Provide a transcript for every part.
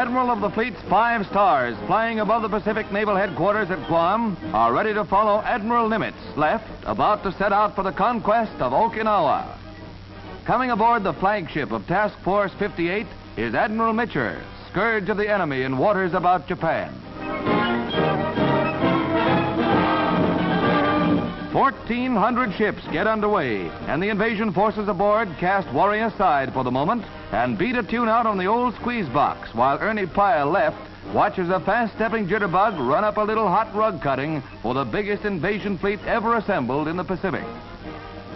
Admiral of the fleet's 5 stars, flying above the Pacific Naval Headquarters at Guam, are ready to follow Admiral Nimitz, left, about to set out for the conquest of Okinawa. Coming aboard the flagship of Task Force 58 is Admiral Mitcher, scourge of the enemy in waters about Japan. 1,400 ships get underway, and the invasion forces aboard cast worry aside for the moment and beat a tune out on the old squeeze box, while Ernie Pyle, left, watches a fast-stepping jitterbug run up a little hot rug cutting for the biggest invasion fleet ever assembled in the Pacific.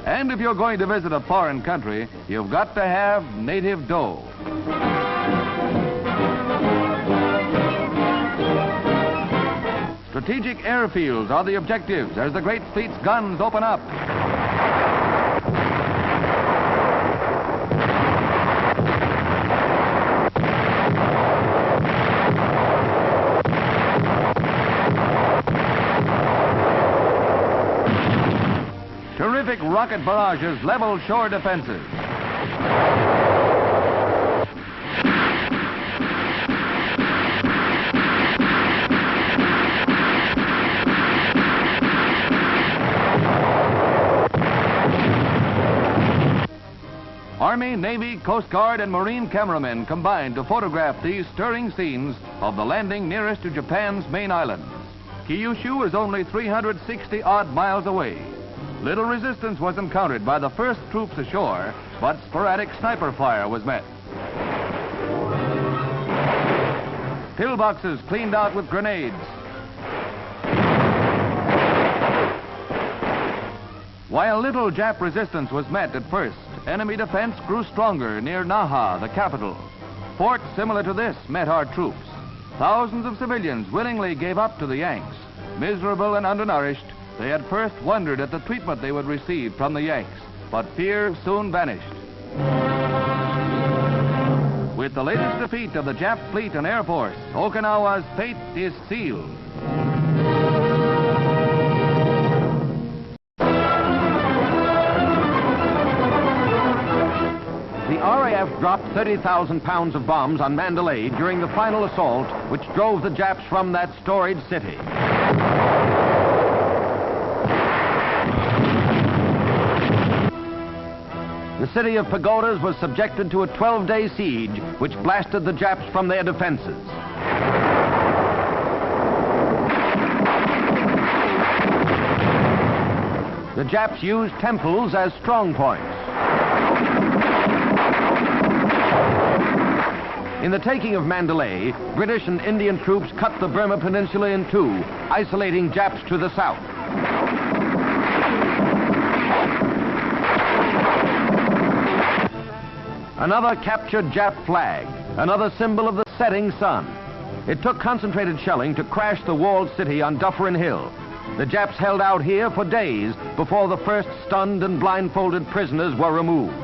And if you're going to visit a foreign country, you've got to have native dough. Strategic airfields are the objectives as the great fleet's guns open up. Terrific rocket barrages level shore defenses. Army, Navy, Coast Guard, and Marine cameramen combined to photograph these stirring scenes of the landing nearest to Japan's main islands. Kyushu is only 360-odd miles away. Little resistance was encountered by the first troops ashore, but sporadic sniper fire was met. Pillboxes cleaned out with grenades. While little Jap resistance was met at first, enemy defense grew stronger near Naha, the capital. Forts similar to this met our troops. Thousands of civilians willingly gave up to the Yanks. Miserable and undernourished, they at first wondered at the treatment they would receive from the Yanks, but fear soon vanished. With the latest defeat of the Jap fleet and Air Force, Okinawa's fate is sealed. The RAF dropped 30,000 pounds of bombs on Mandalay during the final assault, which drove the Japs from that storied city. The city of pagodas was subjected to a 12-day siege, which blasted the Japs from their defenses. The Japs used temples as strong points. In the taking of Mandalay, British and Indian troops cut the Burma Peninsula in two, isolating Japs to the south. Another captured Jap flag, another symbol of the setting sun. It took concentrated shelling to crash the walled city on Dufferin Hill. The Japs held out here for days before the first stunned and blindfolded prisoners were removed.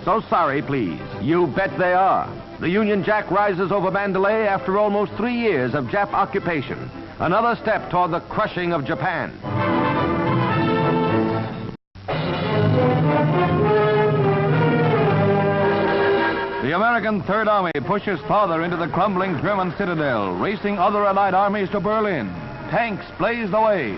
So sorry, please. You bet they are. The Union Jack rises over Mandalay after almost 3 years of Jap occupation. Another step toward the crushing of Japan. The American Third Army pushes farther into the crumbling German citadel, racing other Allied armies to Berlin. Tanks blaze the way.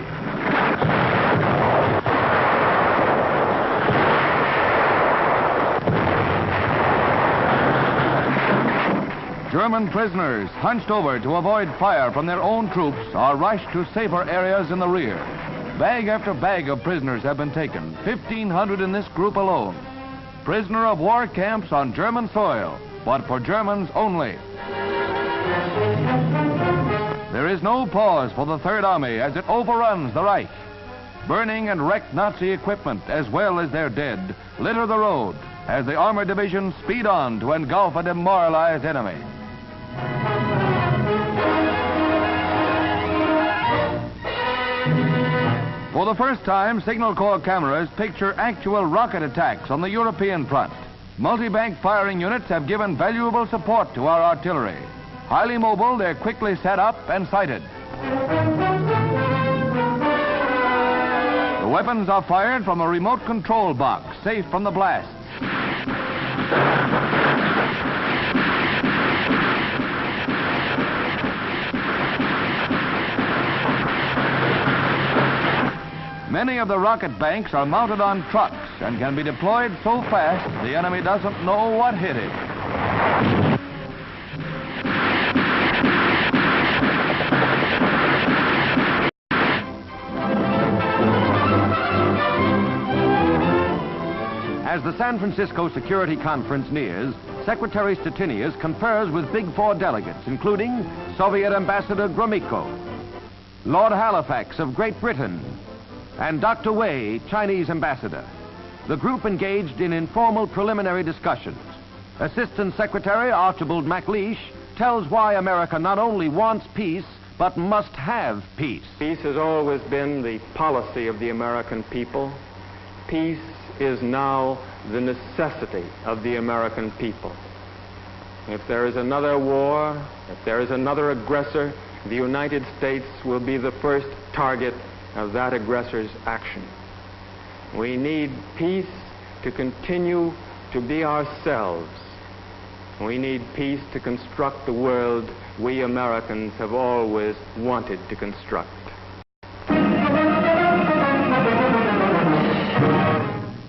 German prisoners, hunched over to avoid fire from their own troops, are rushed to safer areas in the rear. Bag after bag of prisoners have been taken, 1,500 in this group alone. Prisoner of war camps on German soil, but for Germans only. There is no pause for the Third Army as it overruns the Reich. Burning and wrecked Nazi equipment, as well as their dead, litter the road as the armored divisions speed on to engulf a demoralized enemy. For the first time, Signal Corps cameras picture actual rocket attacks on the European front. Multi-bank firing units have given valuable support to our artillery. Highly mobile, they're quickly set up and sighted. The Weapons are fired from a remote control box, safe from the blasts. Many of the rocket banks are mounted on trucks and can be deployed so fast the enemy doesn't know what hit it. As the San Francisco Security Conference nears, Secretary Stettinius confers with Big Four delegates, including Soviet Ambassador Gromyko, Lord Halifax of Great Britain, and Dr. Wei, Chinese ambassador. The group engaged in informal preliminary discussions. Assistant Secretary Archibald MacLeish tells why America not only wants peace, but must have peace. Peace has always been the policy of the American people. Peace is now the necessity of the American people. If there is another war, if there is another aggressor, the United States will be the first target of that aggressor's action. We need peace to continue to be ourselves. We need peace to construct the world we Americans have always wanted to construct.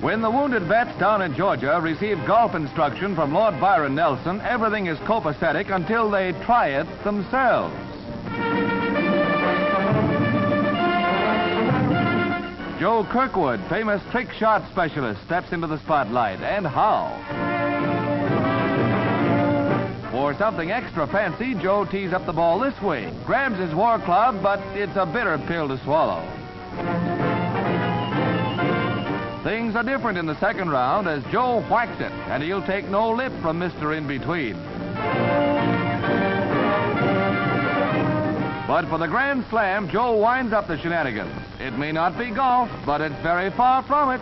When the wounded vets down in Georgia receive golf instruction from Lord Byron Nelson, everything is copacetic until they try it themselves. Joe Kirkwood, famous trick shot specialist, steps into the spotlight. And how? For something extra fancy, Joe tees up the ball this way, grabs his war club, but it's a bitter pill to swallow. Things are different in the second round as Joe whacks it, and he'll take no lip from Mr. In-Between. But for the Grand Slam, Joe winds up the shenanigans. It may not be golf, but it's very far from it.